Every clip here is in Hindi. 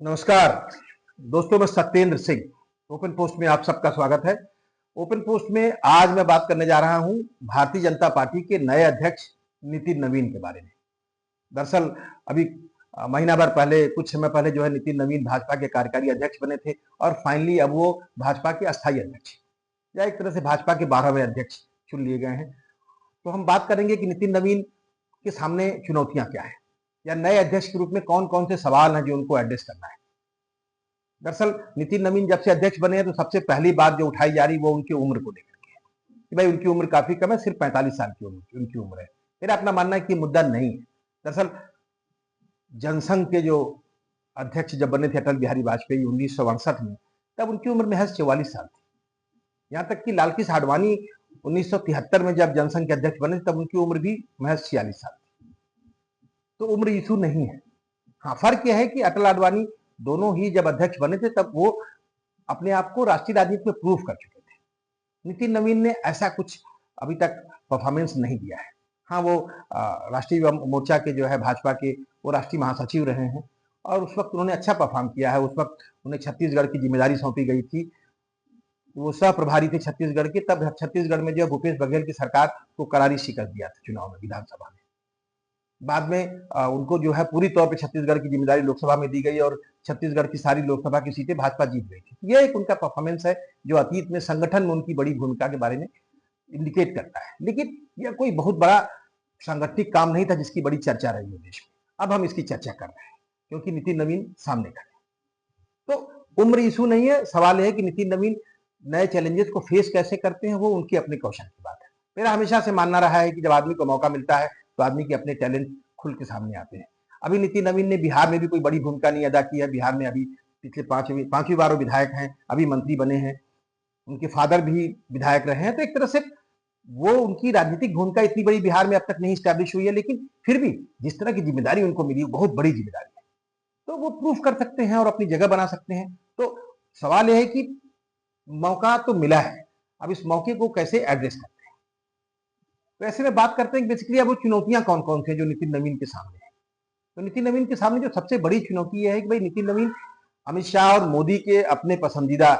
नमस्कार दोस्तों, मैं सत्येंद्र सिंह। ओपन पोस्ट में आप सबका स्वागत है। ओपन पोस्ट में आज मैं बात करने जा रहा हूं भारतीय जनता पार्टी के नए अध्यक्ष नितिन नवीन के बारे में। दरअसल अभी महीना भर पहले, कुछ समय पहले जो है नितिन नवीन भाजपा के कार्यकारी अध्यक्ष बने थे और फाइनली अब वो भाजपा के अस्थायी अध्यक्ष या एक तरह से भाजपा के 12वें अध्यक्ष चुन लिए गए हैं। तो हम बात करेंगे कि नितिन नवीन के सामने चुनौतियां क्या है या नए अध्यक्ष के रूप में कौन कौन से सवाल हैं जो उनको एड्रेस करना है। दरअसल नितिन नवीन जब से अध्यक्ष बने हैं तो सबसे पहली बात जो उठाई जा रही वो उनकी उम्र को लेकर के है कि भाई उनकी उम्र काफी कम है, सिर्फ 45 साल की उनकी उम्र है। मेरा अपना मानना है कि मुद्दा नहीं है। दरअसल जनसंघ के जो अध्यक्ष जब बने थे अटल बिहारी वाजपेयी 1968 में, तब उनकी उम्र महज 44 साल थी। यहाँ तक कि लाल कृष्ण आडवाणी 1973 में जब जनसंघ के अध्यक्ष बने तब उनकी उम्र भी महज 46 साल थी। तो उम्र इशू नहीं है। हाँ, फर्क यह है कि अटल आडवाणी दोनों ही जब अध्यक्ष बने थे तब वो अपने आप को राष्ट्रीय राजनीति में प्रूव कर चुके थे। नितिन नवीन ने ऐसा कुछ अभी तक परफॉर्मेंस नहीं दिया है। हाँ, वो राष्ट्रीय युवा मोर्चा के जो है भाजपा के वो राष्ट्रीय महासचिव रहे हैं और उस वक्त उन्होंने अच्छा परफॉर्म किया है। उस वक्त उन्हें छत्तीसगढ़ की जिम्मेदारी सौंपी गई थी। वो सह प्रभारी थे छत्तीसगढ़ के। तब छत्तीसगढ़ में जो भूपेश बघेल की सरकार को करारी शिकस्त दिया था चुनाव में, विधानसभा में। बाद में उनको जो है पूरी तौर पे छत्तीसगढ़ की जिम्मेदारी लोकसभा में दी गई और छत्तीसगढ़ की सारी लोकसभा की सीटें भाजपा जीत गई थी। ये एक उनका परफॉर्मेंस है जो अतीत में संगठन में उनकी बड़ी भूमिका के बारे में इंडिकेट करता है। लेकिन यह कोई बहुत बड़ा सांगठनिक काम नहीं था जिसकी बड़ी चर्चा रही है देश में। अब हम इसकी चर्चा कर रहे हैं क्योंकि नितिन नवीन सामने खड़े। तो उम्र इशू नहीं है। सवाल यह है कि नितिन नवीन नए चैलेंजेस को फेस कैसे करते हैं, वो उनके अपने कौशल की बात है। मेरा हमेशा से मानना रहा है कि जब आदमी को मौका मिलता है तो आदमी के अपने टैलेंट खुल के सामने आते हैं। अभी नितिन नवीन ने बिहार में भी कोई बड़ी भूमिका नहीं अदा की है। बिहार में अभी पिछले पांचवी बार वो विधायक हैं, अभी मंत्री बने हैं। उनके फादर भी विधायक रहे हैं। तो एक तरह से वो उनकी राजनीतिक भूमिका इतनी बड़ी बिहार में अब तक नहीं स्टैब्लिश हुई है, लेकिन फिर भी जिस तरह की जिम्मेदारी उनको मिली बहुत बड़ी जिम्मेदारी है, तो वो प्रूफ कर सकते हैं और अपनी जगह बना सकते हैं। तो सवाल यह है कि मौका तो मिला है, अब इस मौके को कैसे एड्रेस करते हैं। तो ऐसे में बात करते हैं बेसिकली अब वो चुनौतियां कौन कौन सी हैं जो नितिन नवीन के सामने है। तो नितिन नवीन के सामने जो सबसे बड़ी चुनौती यह है कि भाई नितिन नवीन अमित शाह और मोदी के अपने पसंदीदा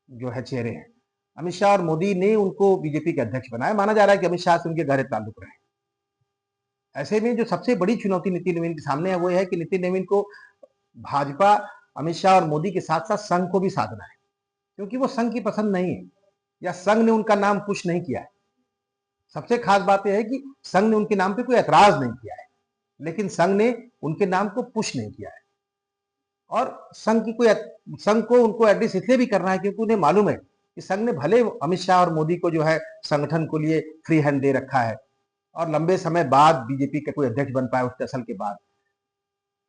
जो है चेहरे हैं। अमित शाह और मोदी ने उनको बीजेपी के अध्यक्ष बनाया। माना जा रहा है कि अमित शाह से उनके गहरे ताल्लुक रहे। ऐसे में जो सबसे बड़ी चुनौती नितिन नवीन के सामने है वो है कि नितिन नवीन को भाजपा, अमित शाह और मोदी के साथ साथ संघ को भी साधना है, क्योंकि वो संघ की पसंद नहीं है या संघ ने उनका नाम पुश नहीं किया है। सबसे खास बात यह है कि संघ ने उनके नाम पे कोई एतराज नहीं किया है, लेकिन संघ ने उनके नाम को पुश नहीं किया है। और संघ को उनको एड्रेस इसलिए भी करना है क्योंकि उन्हें मालूम है कि संघ ने भले अमित शाह और मोदी को जो है संगठन को लिए फ्री हैंड दे रखा है और लंबे समय बाद बीजेपी का कोई अध्यक्ष बन पाया उस दशल के बाद,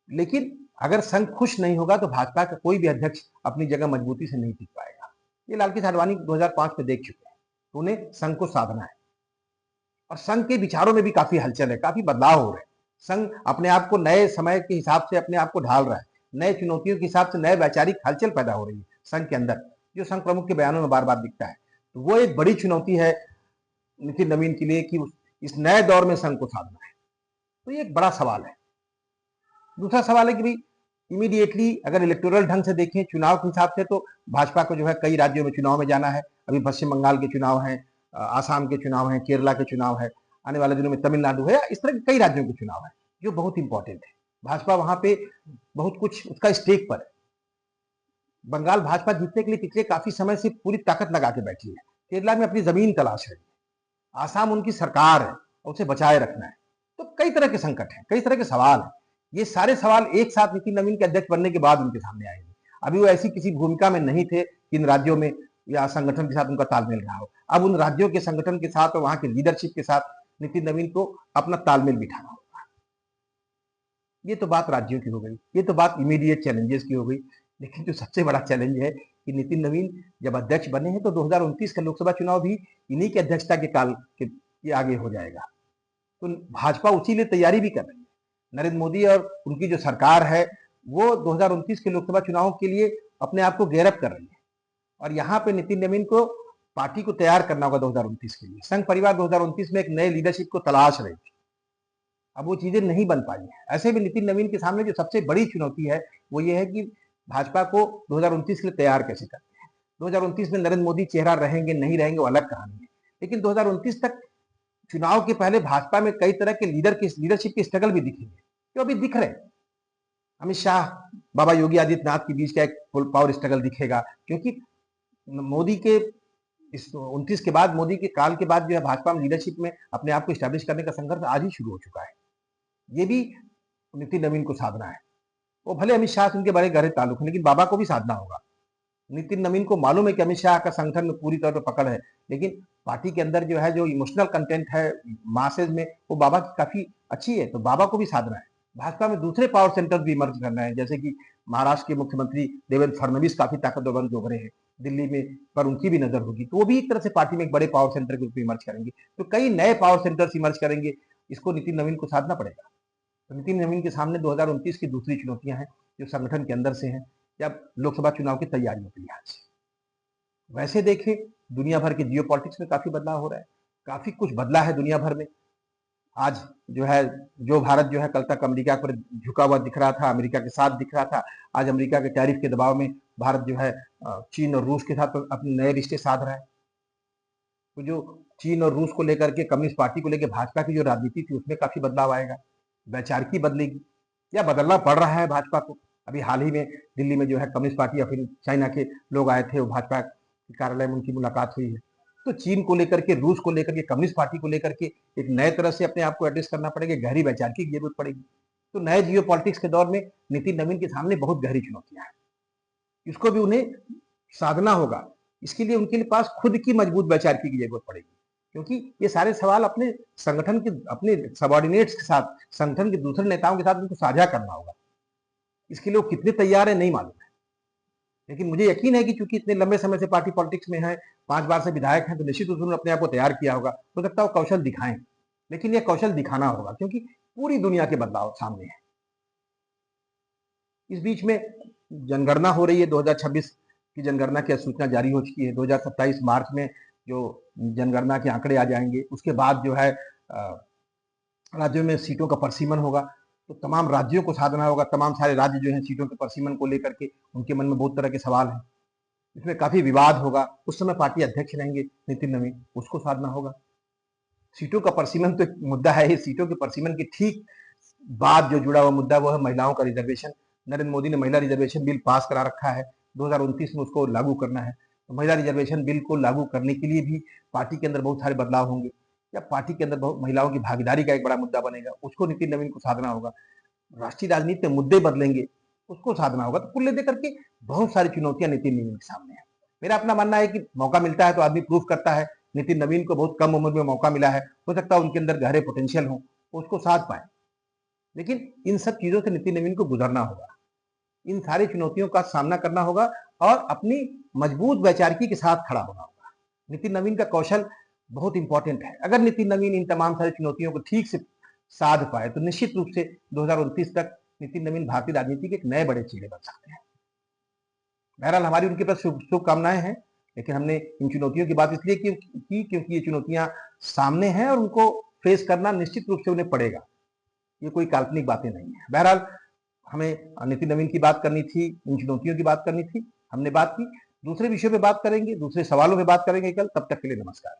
लेकिन अगर संघ खुश नहीं होगा तो भाजपा का कोई भी अध्यक्ष अपनी जगह मजबूती से नहीं टिक पाएगा। ये लाल कृष्ण आडवाणी 2005 में देख चुके हैं। तो उन्हें संघ को साधना है और संघ के विचारों में भी काफी हलचल है, काफी बदलाव हो रहे हैं। संघ अपने आप को नए समय के हिसाब से अपने आप को ढाल रहा है। नए चुनौतियों के हिसाब से नए वैचारिक हलचल पैदा हो रही है संघ के अंदर, जो संघ प्रमुख के बयानों में बार बार दिखता है। तो वो एक बड़ी चुनौती है नितिन नवीन के लिए कि इस नए दौर में संघ को साधना है। तो ये एक बड़ा सवाल है। दूसरा सवाल है कि भाई इमीडिएटली अगर इलेक्टोरल ढंग से देखें चुनाव के हिसाब से तो भाजपा को जो है कई राज्यों में चुनाव में जाना है। अभी पश्चिम बंगाल के चुनाव हैं, आसाम के चुनाव हैं, केरला के चुनाव है, आने वाले दिनों में तमिलनाडु है, इस तरह के कई राज्यों के चुनाव है जो बहुत इंपॉर्टेंट है। भाजपा वहां पे बहुत कुछ उसका स्टेक पर है। बंगाल भाजपा जीतने के लिए पिछले काफी समय से पूरी ताकत लगा के बैठी है। केरला में अपनी जमीन तलाश रही है। आसाम उनकी सरकार है और उसे बचाए रखना है। तो कई तरह के संकट हैं, कई तरह के सवाल हैं। ये सारे सवाल एक साथ नितिन नवीन के अध्यक्ष बनने के बाद उनके सामने आएंगे। अभी वो ऐसी किसी भूमिका में नहीं थे कि इन राज्यों में या संगठन के साथ उनका तालमेल रहा हो। अब उन राज्यों के संगठन के साथ और वहां के लीडरशिप के साथ नितिन नवीन को अपना तालमेल बिठाना होगा। ये तो बात राज्यों की हो गई, ये तो बात इमीडिएट चैलेंजेस की हो गई। लेकिन जो सबसे बड़ा चैलेंज है कि नितिन नवीन जब अध्यक्ष बने हैं तो 2029 का लोकसभा चुनाव भी इन्हीं की अध्यक्षता के काल के आगे हो जाएगा। तो भाजपा उसी लिए तैयारी भी कर रही है। नरेंद्र मोदी और उनकी जो सरकार है वो 2029 के लोकसभा चुनाव के लिए अपने आप को गेयरअप कर रही है और यहाँ पे नितिन नवीन को पार्टी को तैयार करना होगा 2029 के लिए। संघ परिवार 2029 में एक नए लीडरशिप को तलाश रही थी। अब वो चीजें नहीं बन पाई हैं। ऐसे में नितिन नवीन के सामने जो सबसे बड़ी चुनौती है वो ये है कि भाजपा को 2029 के लिए तैयार कैसे करते हैं। 2029 में नरेंद्र मोदी चेहरा रहेंगे नहीं रहेंगे वो अलग कहानी है, लेकिन 2029 तक चुनाव के पहले भाजपा में कई तरह के लीडरशिप के स्ट्रगल भी दिखेंगे जो अभी दिख रहे हैं। अमित शाह, बाबा योगी आदित्यनाथ के बीच का एक पावर स्ट्रगल दिखेगा, क्योंकि मोदी के इस 29 के बाद, मोदी के काल के बाद जो है भाजपा में लीडरशिप में अपने आप को स्टैब्लिश करने का संघर्ष आज ही शुरू हो चुका है। ये भी नितिन नवीन को साधना है। वो भले अमित शाह से उनके बड़े गहरे ताल्लुक है, लेकिन बाबा को भी साधना होगा। नितिन नवीन को मालूम है कि अमित शाह का संगठन में पूरी तौर पर पकड़ है, लेकिन पार्टी के अंदर जो है जो इमोशनल कंटेंट है मासेज में वो बाबा की काफी अच्छी है, तो बाबा को भी साधना है। भाजपा में दूसरे पावर सेंटर भी इमर्ज करना है, जैसे कि महाराष्ट्र के मुख्यमंत्री देवेंद्र फडणवीस काफी ताकतवर उभरे हैं दिल्ली में, पर उनकी भी नजर होगी, तो वो भी एक तरह से पार्टी में एक बड़े पावर सेंटर के रूप में इमर्ज करेंगे। तो कई नए पावर सेंटर्स इमर्ज करेंगे, इसको नितिन नवीन को साधना पड़ेगा। तो नितिन नवीन के सामने 2029 की दूसरी चुनौतियां हैं जो संगठन के अंदर से हैं या लोकसभा चुनाव की तैयारियों के लिहाज से। वैसे देखें, दुनिया भर के जियो पॉलिटिक्स में काफी बदलाव हो रहा है, काफी कुछ बदला है दुनिया भर में। आज जो है जो भारत जो है कल तक अमेरिका पर झुका हुआ दिख रहा था, अमेरिका के साथ दिख रहा था, आज अमेरिका के टैरिफ के दबाव में भारत जो है चीन और रूस के साथ अपने नए रिश्ते साध रहा है। तो जो चीन और रूस को लेकर के, कम्युनिस्ट पार्टी को लेकर भाजपा की जो राजनीति थी उसमें काफी बदलाव आएगा, वैचारिकी बदलेगी या बदलना पड़ रहा है भाजपा को। अभी हाल ही में दिल्ली में जो है कम्युनिस्ट पार्टी या फिर चाइना के लोग आए थे, वो भाजपा के कार्यालय में उनकी मुलाकात हुई है। तो चीन को लेकर के, रूस को लेकर के, कम्युनिस्ट पार्टी को लेकर के एक नए तरह से अपने आप को एड्रेस करना पड़ेगा, गहरी वैचारिकी की जरूरत पड़ेगी। तो नए जियो पॉलिटिक्स के दौर में नितिन नवीन के सामने बहुत गहरी चुनौतियां हैं, इसको भी उन्हें साधना होगा। इसके लिए उनके पास खुद की मजबूत वैचारिकी की जरूरत पड़ेगी, क्योंकि ये सारे सवाल अपने संगठन के, अपने सबॉर्डिनेट्स के साथ, संगठन के दूसरे नेताओं के साथ उनको साझा करना होगा। इसके लिए वो कितने तैयार है नहीं मालूम है, लेकिन मुझे यकीन है कि चूंकि इतने लंबे समय से पार्टी पॉलिटिक्स में है, 5 बार से विधायक हैं, तो निश्चित रूप से उन्होंने अपने आप को तैयार किया होगा। हो सकता है वो कौशल दिखाएं, लेकिन यह कौशल दिखाना होगा, क्योंकि पूरी दुनिया के बदलाव सामने है। इस बीच में जनगणना हो रही है, 2026 की जनगणना की अधिसूचना जारी हो चुकी है। 2027 मार्च में जो जनगणना के आंकड़े आ जाएंगे, उसके बाद जो है राज्यों में सीटों का परिसीमन होगा। तो तमाम राज्यों को साधना होगा, तमाम सारे राज्य जो हैं सीटों के परिसीमन को लेकर के उनके मन में बहुत तरह के सवाल हैं, इसमें काफी विवाद होगा। उस समय पार्टी अध्यक्ष रहेंगे नितिन नवीन, उसको साधना होगा। सीटों का परिसीमन तो एक मुद्दा है ही, सीटों के परिसीमन के ठीक बाद जो जुड़ा हुआ मुद्दा वो है महिलाओं का रिजर्वेशन। नरेंद्र मोदी ने महिला रिजर्वेशन बिल पास करा रखा है, 2029 में उसको लागू करना है। तो महिला रिजर्वेशन बिल को लागू करने के लिए भी पार्टी के अंदर बहुत सारे बदलाव होंगे, या पार्टी के अंदर बहुत महिलाओं की भागीदारी का एक बड़ा मुद्दा बनेगा, उसको नितिन नवीन को साधना होगा। राष्ट्रीय राजनीति में मुद्दे बदलेंगे, उसको साधना होगा। तो कुल मिलाकर करके बहुत सारी चुनौतियां नितिन नवीन के सामने है। मेरा अपना मानना है कि मौका मिलता है तो आदमी प्रूफ करता है। नितिन नवीन को बहुत कम उम्र में मौका मिला है, हो सकता है उनके अंदर गहरे पोटेंशियल हो, उसको साध पाए, लेकिन इन सब चीजों से नितिन नवीन को गुजरना होगा, इन सारी चुनौतियों का सामना करना होगा और अपनी मजबूत वैचारिकी के साथ खड़ा होना होगा। नितिन नवीन का कौशल बहुत इंपॉर्टेंट है। अगर नितिन नवीन इन तमाम सारी चुनौतियों को ठीक से साध पाए तो निश्चित रूप से 2029 तक नितिन नवीन भारतीय राजनीति के एक नए बड़े चेहरे बन सकते हैं। बहरहाल हमारी उनके पास शुभकामनाएं हैं, लेकिन हमने इन चुनौतियों की बात इसलिए की क्योंकि ये चुनौतियां सामने हैं और उनको फेस करना निश्चित रूप से उन्हें पड़ेगा। ये कोई काल्पनिक बातें नहीं है। बहरहाल हमें नितिन नवीन की बात करनी थी, इन चुनौतियों की बात करनी थी, हमने बात की। दूसरे विषयों पे बात करेंगे, दूसरे सवालों पे बात करेंगे कल। तब तक के लिए नमस्कार।